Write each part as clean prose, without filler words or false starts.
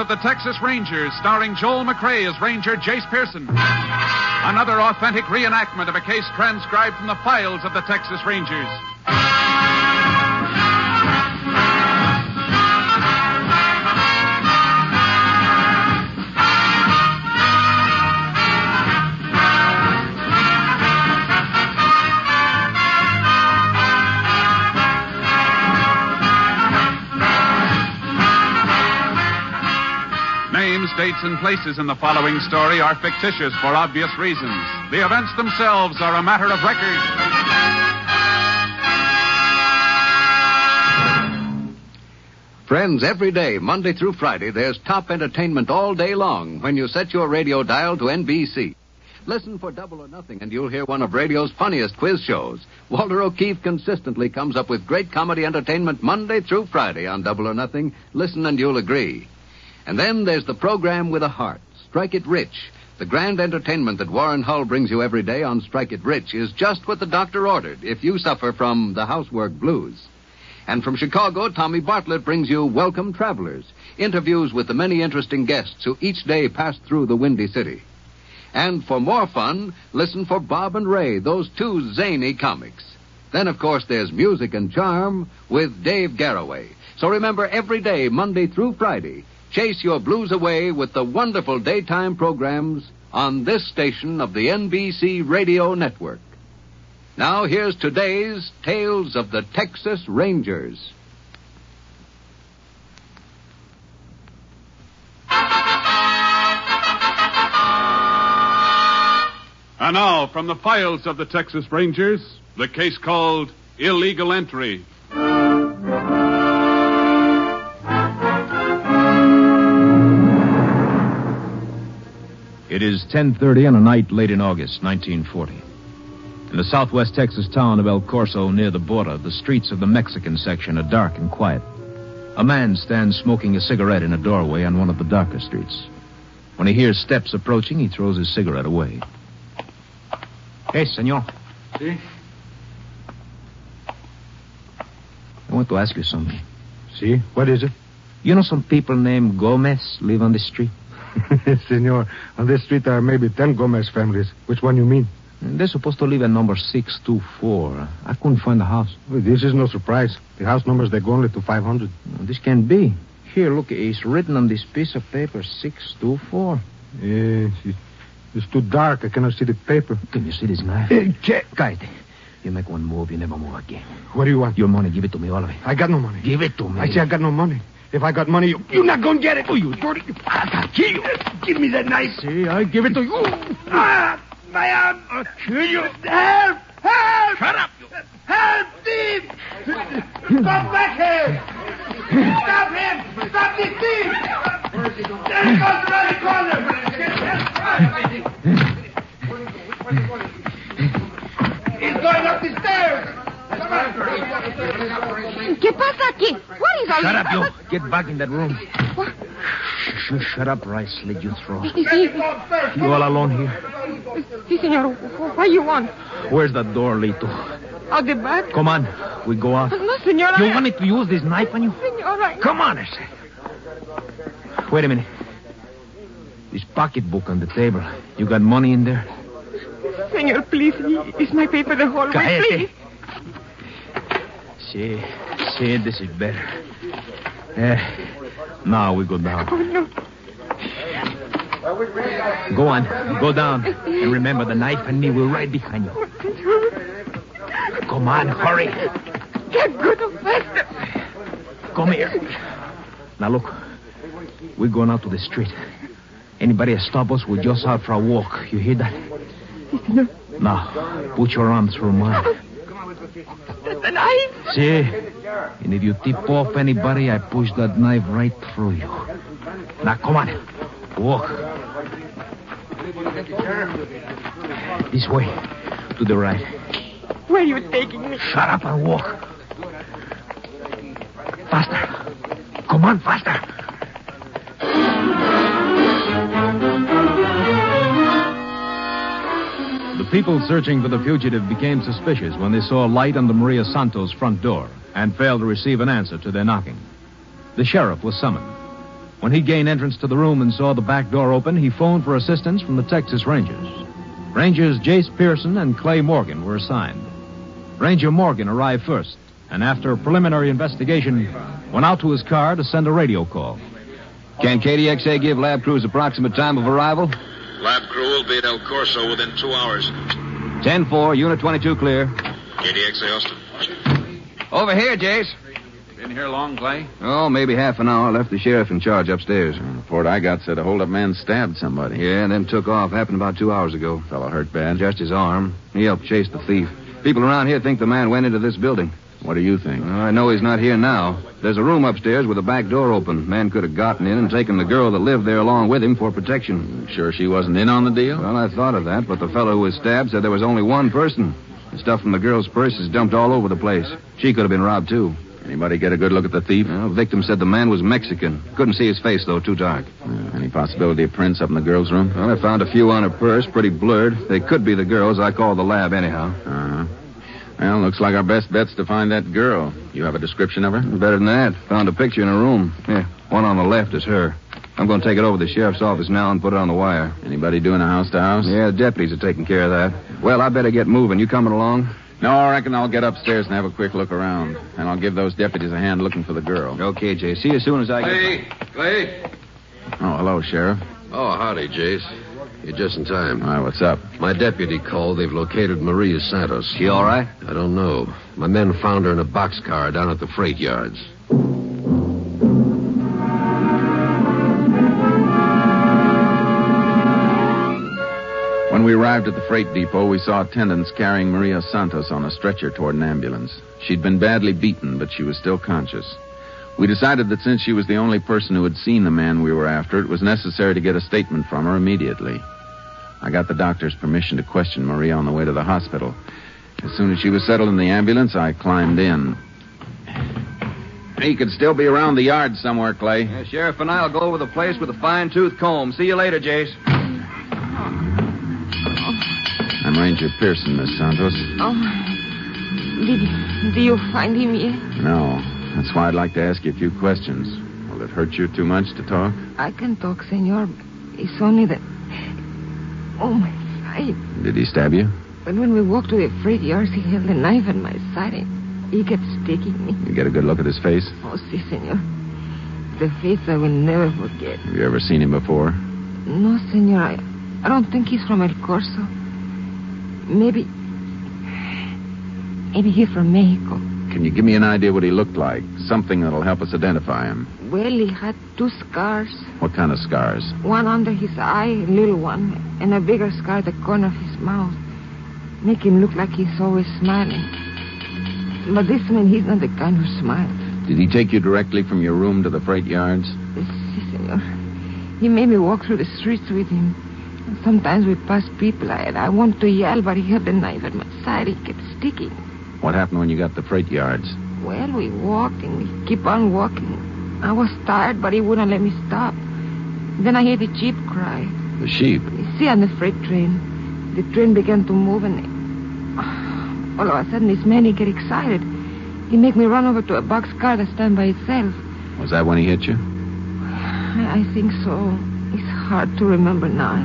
of the Texas Rangers, starring Joel McRae as Ranger Jace Pearson. Another authentic reenactment of a case transcribed from the files of the Texas Rangers. Names, dates, and places in the following story are fictitious for obvious reasons. The events themselves are a matter of record. Friends, every day, Monday through Friday, there's top entertainment all day long when you set your radio dial to NBC. Listen for Double or Nothing, and you'll hear one of radio's funniest quiz shows. Walter O'Keefe consistently comes up with great comedy entertainment Monday through Friday on Double or Nothing. Listen and you'll agree. And then there's the program with a heart, Strike It Rich. The grand entertainment that Warren Hull brings you every day on Strike It Rich is just what the doctor ordered if you suffer from the housework blues. And from Chicago, Tommy Bartlett brings you Welcome Travelers, interviews with the many interesting guests who each day pass through the Windy City. And for more fun, listen for Bob and Ray, those two zany comics. Then, of course, there's Music and Charm with Dave Garroway. So remember, every day, Monday through Friday, chase your blues away with the wonderful daytime programs on this station of the NBC Radio Network. Now, here's today's Tales of the Texas Rangers. And now, from the files of the Texas Rangers, the case called Illegal Entry. It is 10:30 on a night late in August, 1940. In the southwest Texas town of El Corso, near the border, the streets of the Mexican section are dark and quiet. A man stands smoking a cigarette in a doorway on one of the darker streets. When he hears steps approaching, he throws his cigarette away. Hey, senor. Si? I want to ask you something. Si? What is it? You know some people named Gomez live on the street? Senor, on this street there are maybe 10 Gomez families. Which one you mean? They're supposed to live at number 624. I couldn't find the house. Well, this is no surprise. The house numbers, they go only to 500. This can't be. Here, look, it's written on this piece of paper, 624. It's too dark. I cannot see the paper. Can you see this knife? Guide. You make one move, you never move again. What do you want? Your money, give it to me, all of it. I got no money. Give it to me. I say I got no money. If I got money, you're not going to get it. Oh, you dirty... I'll kill you. Give me that knife. See, I give it to you. My arm. I'll kill you. Help! Help! Shut up. Help, thief! Come back here! Stop him! Stop this thief! There he goes around the corner! He's going up the stairs! ¿Qué pasa aquí? What is all Shut this? up, you. Get back in that room. What? Shut up, or I slit your throat. Sí, You all alone here? sí, señor. What do you want? Where's that door lead to? Out the back? Come on. We go out. No, señor. You want me to use this knife on you? Señor, I... Come on, I say. Wait a minute. This pocketbook on the table. You got money in there? Señor, please. Is my paper the whole way, Cállate. please? See, this is better. Now we go down. Oh, no. Go on, go down. And remember, the knife and me will right behind you. Come on, hurry. Get good and faster. Come here. Now look, we're going out to the street. Anybody that stop us, we're just out for a walk. You hear that? Sí, señor. Now, put your arm through mine. The knife. See? And if you tip off anybody, I push that knife right through you. Now, come on. Walk. This way. To the right. Where are you taking me? Shut up and walk. Faster. Come on, faster. The people searching for the fugitive became suspicious when they saw a light on the Maria Santos front door and failed to receive an answer to their knocking. The sheriff was summoned. When he gained entrance to the room and saw the back door open, he phoned for assistance from the Texas Rangers. Rangers Jace Pearson and Clay Morgan were assigned. Ranger Morgan arrived first, and after a preliminary investigation, went out to his car to send a radio call. Can KDXA give lab crews approximate time of arrival? Lab crew will be at El Corso within 2 hours. 10-4, Unit 22 clear. KDXA Austin. Over here, Jace. Been here long, Clay? Oh, maybe half an hour. Left the sheriff in charge upstairs. The report I got said a hold-up man stabbed somebody. Yeah, and then took off. Happened about 2 hours ago. Fellow hurt bad? Just his arm. He helped chase the thief. People around here think the man went into this building. What do you think? I know he's not here now. There's a room upstairs with a back door open. Man could have gotten in and taken the girl that lived there along with him for protection. Sure she wasn't in on the deal? Well, I thought of that, but the fellow who was stabbed said there was only one person. The stuff from the girl's purse is dumped all over the place. She could have been robbed, too. Anybody get a good look at the thief? The victim said the man was Mexican. Couldn't see his face, though, too dark. Any possibility of prints up in the girl's room? Well, I found a few on her purse, pretty blurred. They could be the girl's. I called the lab anyhow. Uh-huh. Well, looks like our best bet's to find that girl. You have a description of her? Better than that. Found a picture in her room. Yeah, one on the left is her. I'm going to take it over to the sheriff's office now and put it on the wire. Anybody doing a house-to-house? Yeah, the deputies are taking care of that. Well, I better get moving. You coming along? No, I reckon I'll get upstairs and have a quick look around. And I'll give those deputies a hand looking for the girl. Okay, Jay. See you as soon as I get... Clay? Oh, hello, Sheriff. Oh, howdy, Jace. You're just in time. All right, what's up? My deputy called. They've located Maria Santos. She all right? I don't know. My men found her in a boxcar down at the freight yards. When we arrived at the freight depot, we saw attendants carrying Maria Santos on a stretcher toward an ambulance. She'd been badly beaten, but she was still conscious. We decided that since she was the only person who had seen the man we were after, it was necessary to get a statement from her immediately. I got the doctor's permission to question Maria on the way to the hospital. As soon as she was settled in the ambulance, I climbed in. He could still be around the yard somewhere, Clay. Yeah, Sheriff and I'll go over the place with a fine-tooth comb. See you later, Jace. I'm Ranger Pearson, Miss Santos. Oh, do you find him yet? No. That's why I'd like to ask you a few questions. Will it hurt you too much to talk? I can talk, senor. It's only that... Oh, my side. Did he stab you? But when we walked to the freight yards, he held a knife at my side and he kept sticking me. You get a good look at his face? Oh, si, senor. The face I will never forget. Have you ever seen him before? No, senor. I don't think he's from El Corso. Maybe he's from Mexico. Can you give me an idea what he looked like? Something that'll help us identify him. Well, he had 2 scars. What kind of scars? One under his eye, a little one, and a bigger scar at the corner of his mouth. Make him look like he's always smiling. But this man, he's not the kind who smiles. Did he take you directly from your room to the freight yards? Si, senor. He made me walk through the streets with him. Sometimes we passed people. I wanted to yell, but he held a knife at my side. He kept sticking. What happened when you got to the freight yards? Well, we walked and we keep on walking. I was tired, but he wouldn't let me stop. Then I heard the jeep cry. The sheep? You see, on the freight train. The train began to move, and all of a sudden, this man, he get excited. He make me run over to a boxcar that stand by itself. Was that when he hit you? I think so. It's hard to remember now.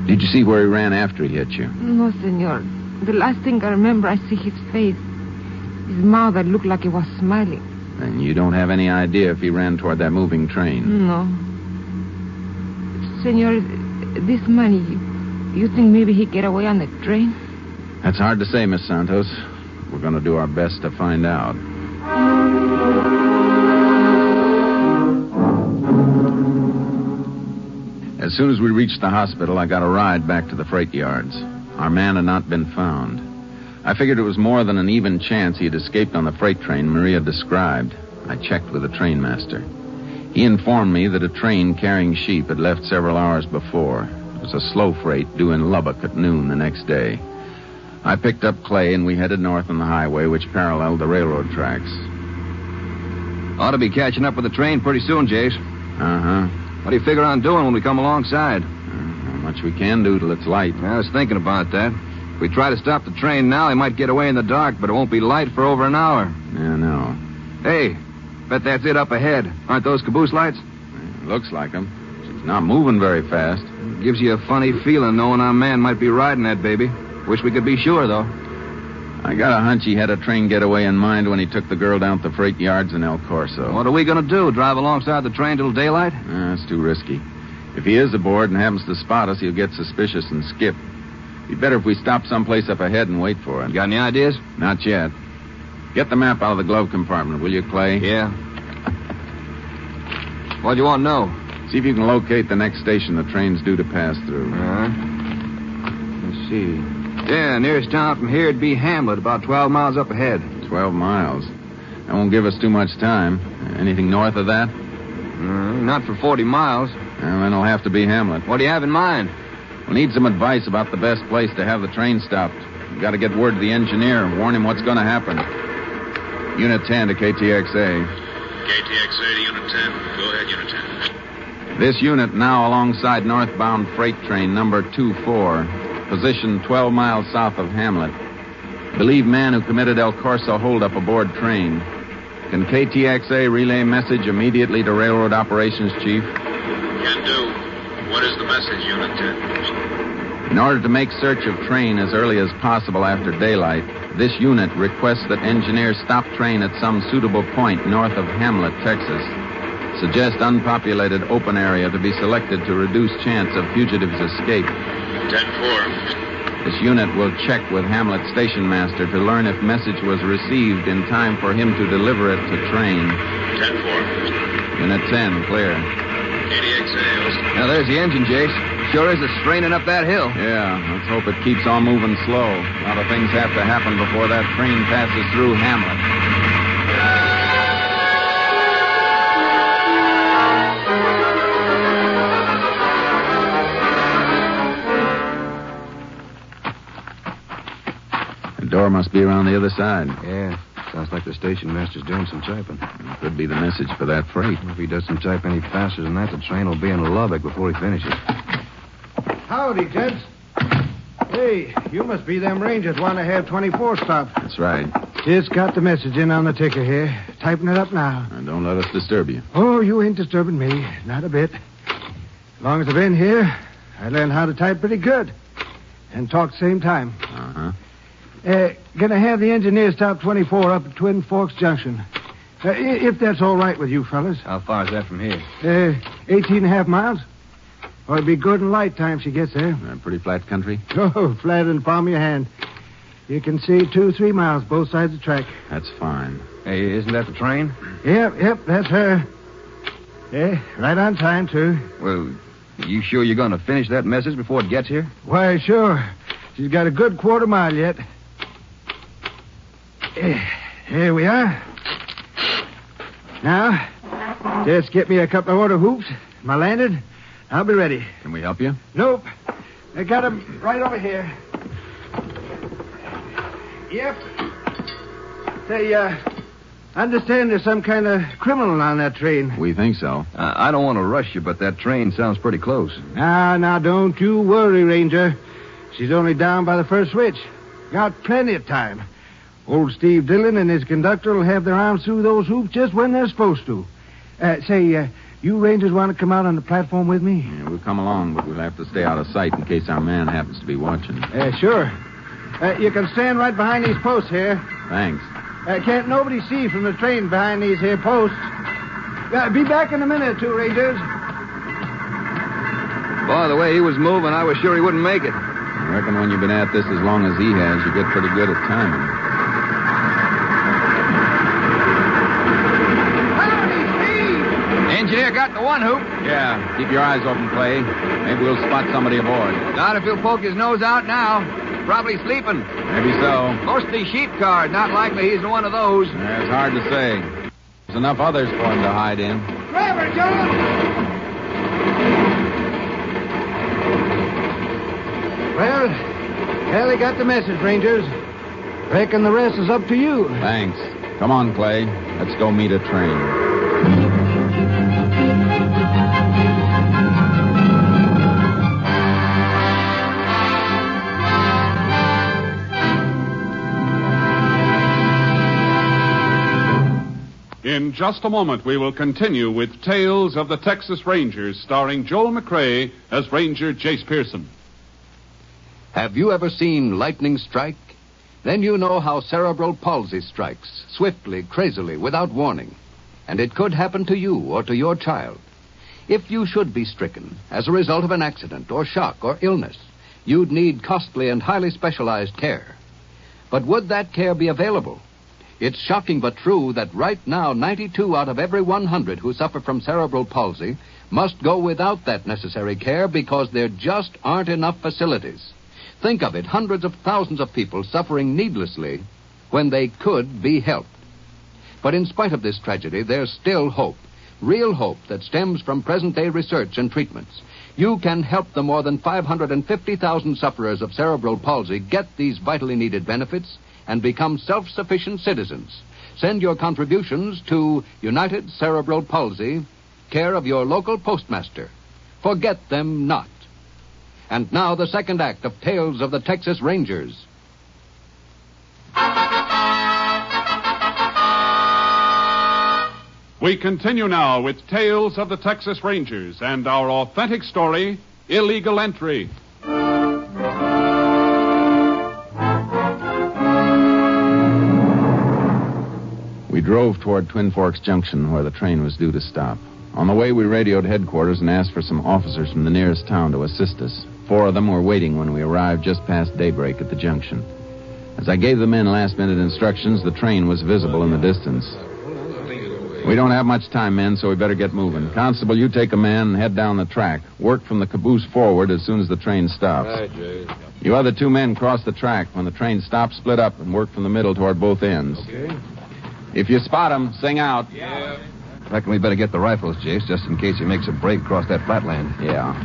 Did you see where he ran after he hit you? No, senor. The last thing I remember, I see his face. His mouth that looked like he was smiling. And you don't have any idea if he ran toward that moving train? No. Senor, this money, you think maybe he get away on the train? That's hard to say, Miss Santos. We're going to do our best to find out. As soon as we reached the hospital, I got a ride back to the freight yards. Our man had not been found. I figured it was more than an even chance he had escaped on the freight train Maria described. I checked with the trainmaster. He informed me that a train carrying sheep had left several hours before. It was a slow freight due in Lubbock at noon the next day. I picked up Clay and we headed north on the highway, which paralleled the railroad tracks. Ought to be catching up with the train pretty soon, Jace. Uh-huh. What do you figure on doing when we come alongside? Not much we can do till it's light. I was thinking about that. If we try to stop the train now, he might get away in the dark, but it won't be light for over an hour. Yeah, no. Hey, bet that's it up ahead. Aren't those caboose lights? Looks like him. She's not moving very fast. Gives you a funny feeling knowing our man might be riding that baby. Wish we could be sure, though. I got a hunch he had a train getaway in mind when he took the girl down to the freight yards in El Corso. What are we going to do, drive alongside the train till daylight? That's too risky. If he is aboard and happens to spot us, he'll get suspicious and skip. Be better if we stop someplace up ahead and wait for him. Got any ideas? Not yet. Get the map out of the glove compartment, will you, Clay? Yeah. What do you want to know? See if you can locate the next station the train's due to pass through. Let's see. Yeah, nearest town from here would be Hamlet, about 12 miles up ahead. 12 miles. That won't give us too much time. Anything north of that? Not for 40 miles. Well, then it'll have to be Hamlet. What do you have in mind? We'll need some advice about the best place to have the train stopped. We've got to get word to the engineer and warn him what's going to happen. Unit 10 to KTXA. KTXA to Unit 10. Go ahead, Unit 10. This unit now alongside northbound freight train number 24, positioned 12 miles south of Hamlet. Believe man who committed El Corso holdup aboard train. Can KTXA relay message immediately to Railroad Operations Chief? Can do. What is the message, Unit 10? In order to make search of train as early as possible after daylight, this unit requests that engineers stop train at some suitable point north of Hamlet, Texas. Suggest unpopulated open area to be selected to reduce chance of fugitives' escape. 10-4. This unit will check with Hamlet station master to learn if message was received in time for him to deliver it to train. 10-4. Unit 10, clear. KTXA, Austin. Now, there's the engine, Jace. Sure is a straining up that hill. Yeah, let's hope it keeps on moving slow. A lot of things have to happen before that train passes through Hamlet. The door must be around the other side. Yeah, sounds like the station master's doing some typing. Could be the message for that freight. If he doesn't type any faster than that, the train will be in Lubbock before he finishes. Howdy, gents. Hey, you must be them Rangers want to have 24 stop. That's right. Just got the message in on the ticker here. Typing it up now. And don't let us disturb you. Oh, you ain't disturbing me. Not a bit. As long as I've been here, I learned how to type pretty good. And talk same time. Uh-huh. Gonna have the engineer stop 24 up at Twin Forks Junction. If that's all right with you fellas. How far is that from here? 18 and a half miles. Or it'll be good and light time she gets there. Pretty flat country? Oh, flat in the palm of your hand. You can see 2-3 miles both sides of the track. That's fine. Hey, isn't that the train? Yep, that's her. Yeah, right on time, too. Well, you sure you're going to finish that message before it gets here? Why, sure. She's got a good quarter mile yet. Here we are. Now, just get me a couple of order hoops, my lantern. I'll be ready. Can we help you? Nope. I got 'em right over here. Yep. Say, understand there's some kind of criminal on that train. We think so. I don't want to rush you, but that train sounds pretty close. Now, don't you worry, Ranger. She's only down by the first switch. Got plenty of time. Old Steve Dillon and his conductor will have their arms through those hoops just when they're supposed to. You Rangers want to come out on the platform with me? Yeah, we'll come along, but we'll have to stay out of sight in case our man happens to be watching. Sure. You can stand right behind these posts here. Thanks. Can't nobody see from the train behind these here posts. Be back in a minute or two, Rangers. Boy, the way he was moving, I was sure he wouldn't make it. I reckon when you've been at this as long as he has, you get pretty good at timing. Engineer got the one hoop. Yeah, keep your eyes open, Clay. Maybe we'll spot somebody aboard. Not if he'll poke his nose out now. Probably sleeping. Maybe so. Mostly sheep card. Not likely he's in one of those. Yeah, it's hard to say. There's enough others for him to hide in. Grab her, John! Well, they got the message, Rangers. Reckon the rest is up to you. Thanks. Come on, Clay. Let's go meet a train. In just a moment, we will continue with Tales of the Texas Rangers, starring Joel McCrea as Ranger Jace Pearson. Have you ever seen lightning strike? Then you know how cerebral palsy strikes, swiftly, crazily, without warning. And it could happen to you or to your child. If you should be stricken as a result of an accident or shock or illness, you'd need costly and highly specialized care. But would that care be available? It's shocking but true that right now 92 out of every 100 who suffer from cerebral palsy must go without that necessary care because there just aren't enough facilities. Think of it, hundreds of thousands of people suffering needlessly when they could be helped. But in spite of this tragedy, there's still hope, real hope that stems from present-day research and treatments. You can help the more than 550,000 sufferers of cerebral palsy get these vitally needed benefits and become self-sufficient citizens. Send your contributions to United Cerebral Palsy, care of your local postmaster. Forget them not. And now the second act of Tales of the Texas Rangers. We continue now with Tales of the Texas Rangers and our authentic story, Illegal Entry. We drove toward Twin Forks Junction, where the train was due to stop. On the way, we radioed headquarters and asked for some officers from the nearest town to assist us. 4 of them were waiting when we arrived just past daybreak at the junction. As I gave the men last-minute instructions, the train was visible in the distance. We don't have much time, men, so we better get moving. Constable, you take a man and head down the track. Work from the caboose forward as soon as the train stops. Right, Jay. You other 2 men cross the track. When the train stops, split up and work from the middle toward both ends. Okay. If you spot him, sing out. Yeah. Reckon we better get the rifles, Jace, just in case he makes a break across that flatland. Yeah.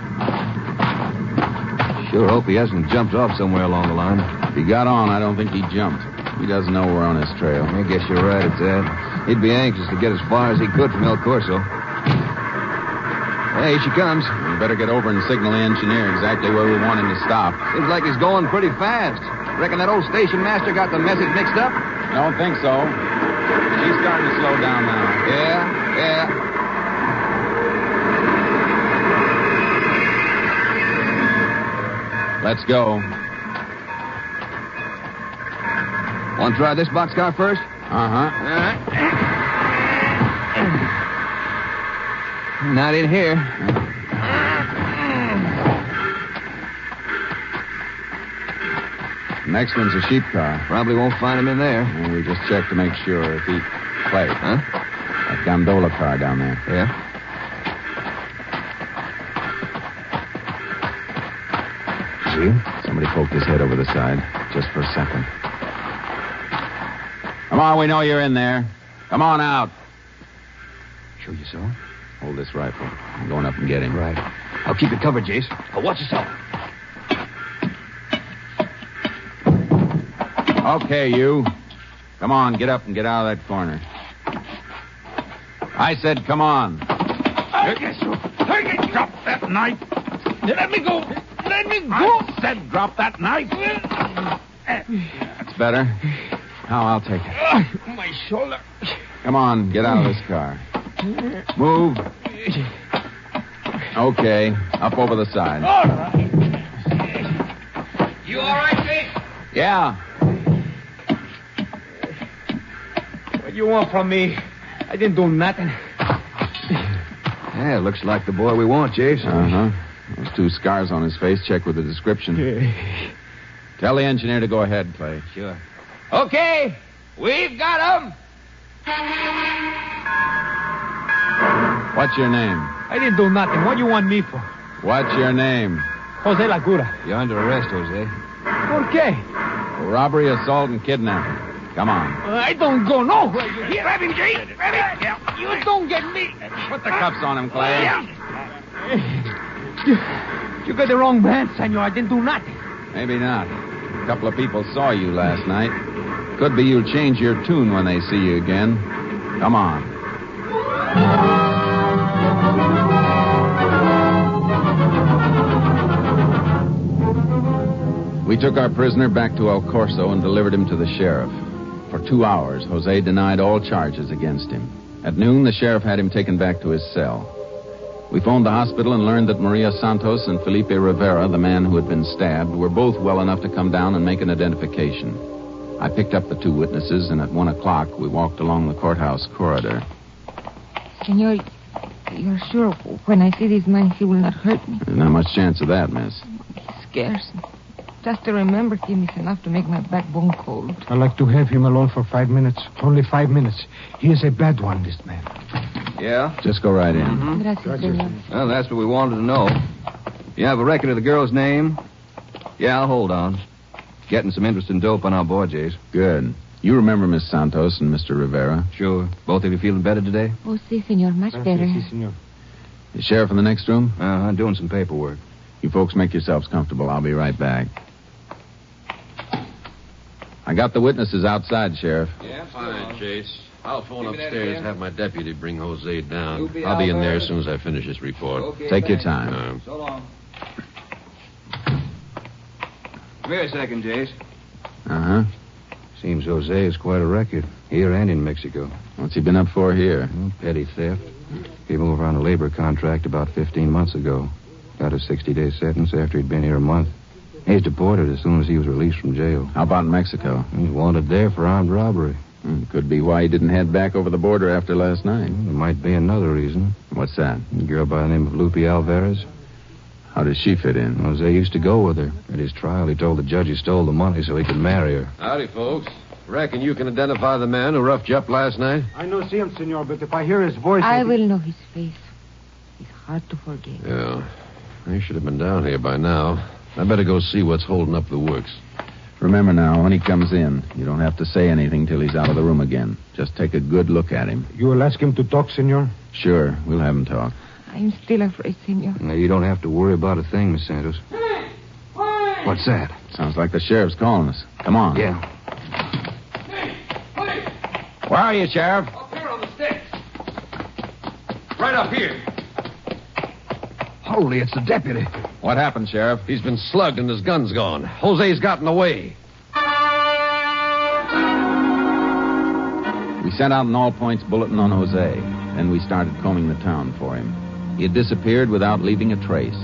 Sure hope he hasn't jumped off somewhere along the line. If he got on, I don't think he jumped. He doesn't know we're on his trail. I guess you're right at that. He'd be anxious to get as far as he could from El Corso. Hey, here she comes. We better get over and signal the engineer exactly where we want him to stop. Seems like he's going pretty fast. Reckon that old station master got the message mixed up? Don't think so. She's starting to slow down now. Yeah. Let's go. Want to try this boxcar first? Uh-huh. All right. Not in here. Next one's a sheep car. Probably won't find him in there. And we just check to make sure if he... Clay. Huh? That gondola car down there. Yeah? See? Somebody poked his head over the side. Just for a second. Come on, we know you're in there. Come on out. Sure you saw him? Hold this rifle. I'm going up and get him. Right. I'll keep it covered, Jace. Watch yourself. Okay, you. Come on, get up and get out of that corner. I said come on. Drop that knife. Let me go. Let me go. I said drop that knife. That's better. Now I'll take it. My shoulder. Come on, get out of this car. Move. Okay, up over the side. All right. You all right, Jake? Yeah. What you want from me? I didn't do nothing. Yeah, looks like the boy we want, Jace. Uh-huh. Those 2 scars on his face. Check with the description. Tell the engineer to go ahead, Clay. Sure. Okay, we've got him. What's your name? I didn't do nothing. What do you want me for? What's your name? Jose Lagura. You're under arrest, Jose. ¿Por qué? For robbery, assault, and kidnapping. Come on. I don't go nowhere. You hear? Grab him, Jake. Grab him. Yeah. You don't get me. Put the cuffs on him, Clay. You got the wrong man, senor. I didn't do nothing. Maybe not. A couple of people saw you last night. Could be you'll change your tune when they see you again. Come on. We took our prisoner back to El Corso and delivered him to the sheriff. For 2 hours, Jose denied all charges against him. At noon, the sheriff had him taken back to his cell. We phoned the hospital and learned that Maria Santos and Felipe Rivera, the man who had been stabbed, were both well enough to come down and make an identification. I picked up the two witnesses, and at 1 o'clock, we walked along the courthouse corridor. Senor, you're sure when I see this man, he will not hurt me? There's not much chance of that, miss. He scares me. Just to remember him is enough to make my backbone cold. I'd like to have him alone for 5 minutes. Only 5 minutes. He is a bad one, this man. Yeah? Just go right in. Gracias, senor. Well, that's what we wanted to know. You have a record of the girl's name? Yeah, I'll hold on. Getting some interesting dope on our board, Jace. Good. You remember Miss Santos and Mr. Rivera? Sure. Both of you feeling better today? Oh, si, senor. Much better. Si, senor. The sheriff in the next room? I'm doing some paperwork. You folks make yourselves comfortable. I'll be right back. I got the witnesses outside, Sheriff. Yeah, fine, Chase. I'll phone upstairs and have my deputy bring Jose down. I'll be in there as soon as I finish this report. Okay, Take your time. So long. Come here a second, Jace. Uh-huh. Seems Jose is quite a record, here and in Mexico. What's he been up for here? Petty theft. Came over on a labor contract about 15 months ago. Got a 60-day sentence after he'd been here a month. He's deported as soon as he was released from jail. How about in Mexico? He's wanted there for armed robbery. Could be why he didn't head back over the border after last night. There might be another reason. What's that? A girl by the name of Lupe Alvarez. How does she fit in? Jose used to go with her. At his trial, he told the judge he stole the money so he could marry her. Howdy, folks. Reckon you can identify the man who roughed you up last night? I no see him, senor, but if I hear his voice... I will know his face. It's hard to forget. Yeah. He should have been down here by now. I better go see what's holding up the works. Remember now, when he comes in, you don't have to say anything till he's out of the room again. Just take a good look at him. You will ask him to talk, senor? Sure, we'll have him talk. I'm still afraid, senor. Now, you don't have to worry about a thing, Miss Santos. What's that? Sounds like the sheriff's calling us. Come on. Yeah. Where are you, Sheriff? Up here on the steps. Right up here. Holy, it's the deputy. What happened, Sheriff? He's been slugged and his gun's gone. Jose's gotten away. We sent out an all-points bulletin on Jose. Then we started combing the town for him. He had disappeared without leaving a trace.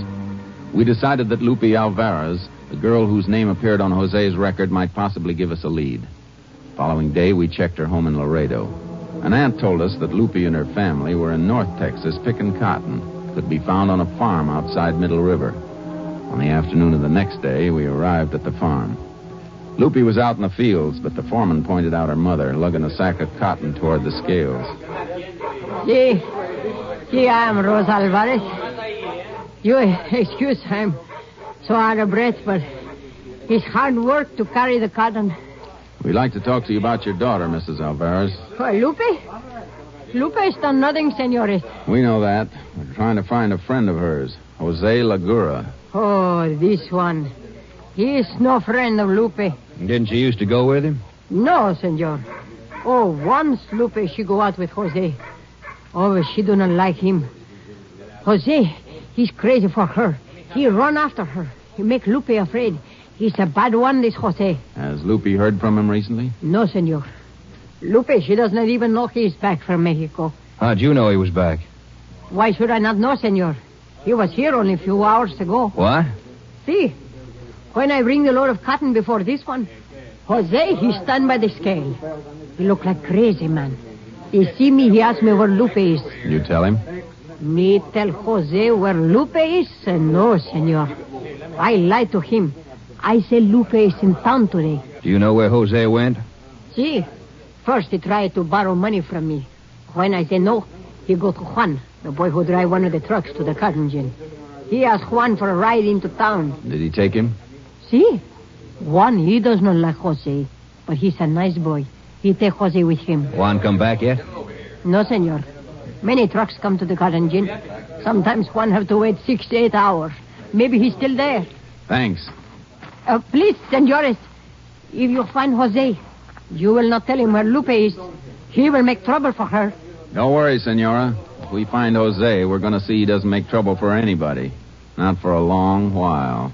We decided that Lupe Alvarez, the girl whose name appeared on Jose's record, might possibly give us a lead. Following day, we checked her home in Laredo. An aunt told us that Lupe and her family were in North Texas picking cotton. Could be found on a farm outside Middle River. On the afternoon of the next day, we arrived at the farm. Lupe was out in the fields, but the foreman pointed out her mother, lugging a sack of cotton toward the scales. See, I am Rosa Alvarez. You excuse, I'm so out of breath, but it's hard work to carry the cotton. We'd like to talk to you about your daughter, Mrs. Alvarez. Oh, Lupe? Lupe has done nothing, senorita. We know that. We're trying to find a friend of hers, Jose Lagura. Oh, this one. He is no friend of Lupe. Didn't you used to go with him? No, senor. Oh, once Lupe, she go out with Jose. Oh, but she do not like him. Jose, he's crazy for her. He run after her. He make Lupe afraid. He's a bad one, this Jose. Has Lupe heard from him recently? No, senor. Lupe, she does not even know he's back from Mexico. How'd you know he was back? Why should I not know, senor? He was here only a few hours ago. What? See, when I bring the load of cotton before this one, Jose, he stand by the scale. He look like crazy, man. He see me, he ask me where Lupe is. You tell him? Me tell Jose where Lupe is? No, senor. I lie to him. I say Lupe is in town today. Do you know where Jose went? See, first he tried to borrow money from me. When I say no, he go to Juan, the boy who drive one of the trucks to the cotton gin. He asked Juan for a ride into town. Did he take him? See, Juan, he does not like Jose, but he's a nice boy. He take Jose with him. Juan come back yet? No, senor. Many trucks come to the cotton gin. Sometimes Juan have to wait 6 to 8 hours. Maybe he's still there. Thanks. Please, senores, if you find Jose, you will not tell him where Lupe is. He will make trouble for her. Don't worry, Senora. If we find Jose, we're going to see he doesn't make trouble for anybody. Not for a long while.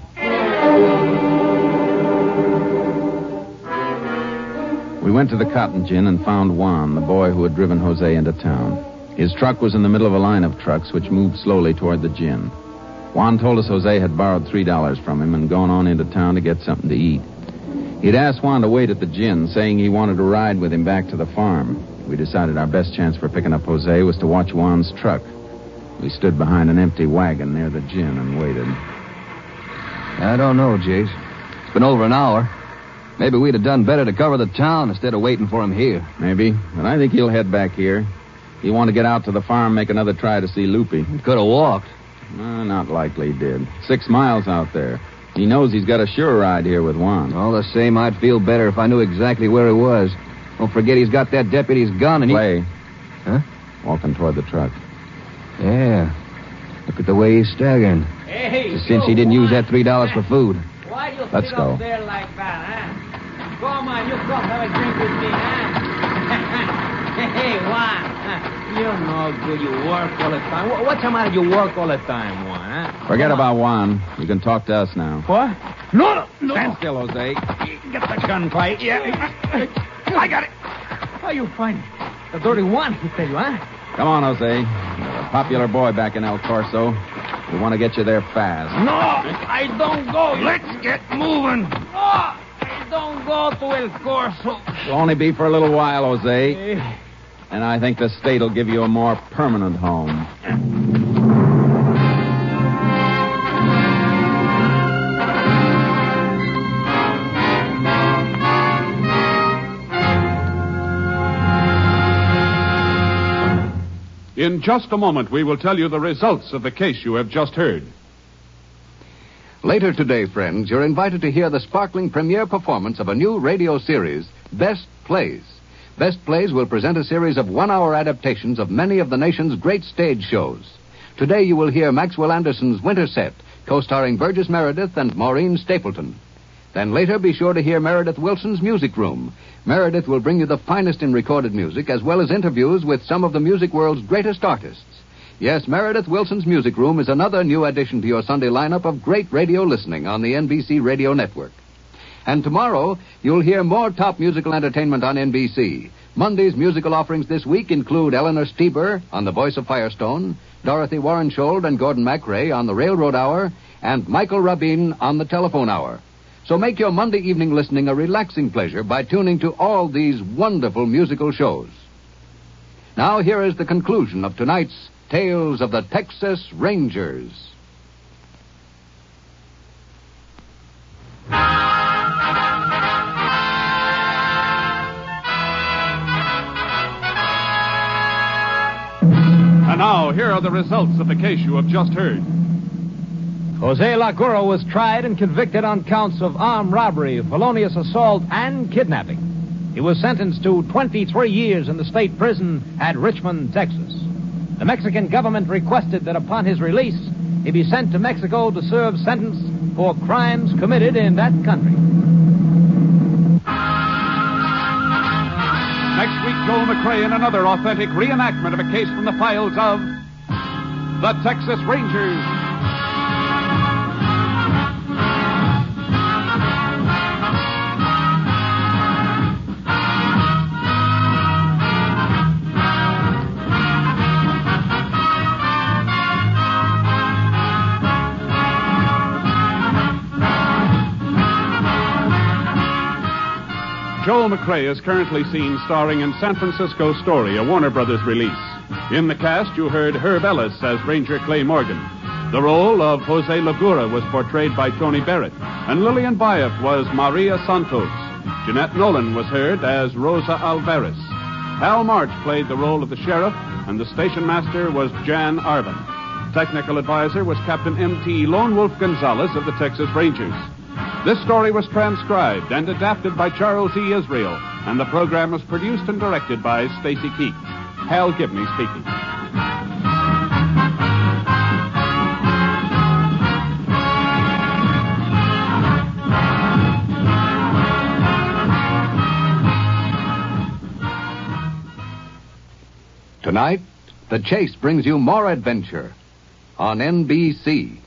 We went to the cotton gin and found Juan, the boy who had driven Jose into town. His truck was in the middle of a line of trucks which moved slowly toward the gin. Juan told us Jose had borrowed $3 from him and gone on into town to get something to eat. He'd asked Juan to wait at the gin, saying he wanted to ride with him back to the farm. We decided our best chance for picking up Jose was to watch Juan's truck. We stood behind an empty wagon near the gin and waited. I don't know, Jace. It's been over an hour. Maybe we'd have done better to cover the town instead of waiting for him here. Maybe, but I think he'll head back here. He wanted to get out to the farm, make another try to see Lupe. He could have walked. Not likely he did. 6 miles out there. He knows he's got a sure ride here with Juan. All the same, I'd feel better if I knew exactly where he was. Don't forget he's got that deputy's gun and Clay. Huh? Walking toward the truck. Yeah. Look at the way he's staggering. Hey, Since he didn't use that $3 for food. Why you Let's sit go. up there like that, huh? Come on, you come have a drink with me, huh? Hey, Juan. You're no good. You work all the time. What's the matter? You work all the time, Juan, huh? Forget about Juan. You can talk to us now. What? No. Stand still, Jose. Get the gun, fight. Yeah. I got it. How you find it? The dirty one, he tell you, huh? Come on, Jose. You're a popular boy back in El Corso. We want to get you there fast. No, I don't go. Let's get moving. No, I don't go to El Corso. It'll only be for a little while, Jose. And I think the state will give you a more permanent home. In just a moment, we will tell you the results of the case you have just heard. Later today, friends, you're invited to hear the sparkling premiere performance of a new radio series, Best Plays. Best Plays will present a series of one-hour adaptations of many of the nation's great stage shows. Today you will hear Maxwell Anderson's Winter Set, co-starring Burgess Meredith and Maureen Stapleton. Then later be sure to hear Meredith Wilson's Music Room. Meredith will bring you the finest in recorded music as well as interviews with some of the music world's greatest artists. Yes, Meredith Wilson's Music Room is another new addition to your Sunday lineup of great radio listening on the NBC Radio Network. And tomorrow, you'll hear more top musical entertainment on NBC. Monday's musical offerings this week include Eleanor Stieber on The Voice of Firestone, Dorothy Warrenshold and Gordon MacRae on The Railroad Hour, and Michael Rabin on The Telephone Hour. So make your Monday evening listening a relaxing pleasure by tuning to all these wonderful musical shows. Now here is the conclusion of tonight's Tales of the Texas Rangers. And now, here are the results of the case you have just heard. Jose Laguro was tried and convicted on counts of armed robbery, felonious assault, and kidnapping. He was sentenced to 23 years in the state prison at Richmond, Texas. The Mexican government requested that upon his release, he be sent to Mexico to serve sentence for crimes committed in that country. Next week, Joel McRae in another authentic reenactment of a case from the files of the Texas Rangers. Joel McRae is currently seen starring in San Francisco Story, a Warner Brothers release. In the cast, you heard Herb Ellis as Ranger Clay Morgan. The role of Jose Lagura was portrayed by Tony Barrett, and Lillian Bayef was Maria Santos. Jeanette Nolan was heard as Rosa Alvarez. Hal March played the role of the sheriff, and the station master was Jan Arvin. Technical advisor was Captain M.T. Lone Wolf Gonzalez of the Texas Rangers. This story was transcribed and adapted by Charles E. Israel, and the program was produced and directed by Stacy Keith. Hal Gibney speaking. Tonight, The Chase brings you more adventure on NBC.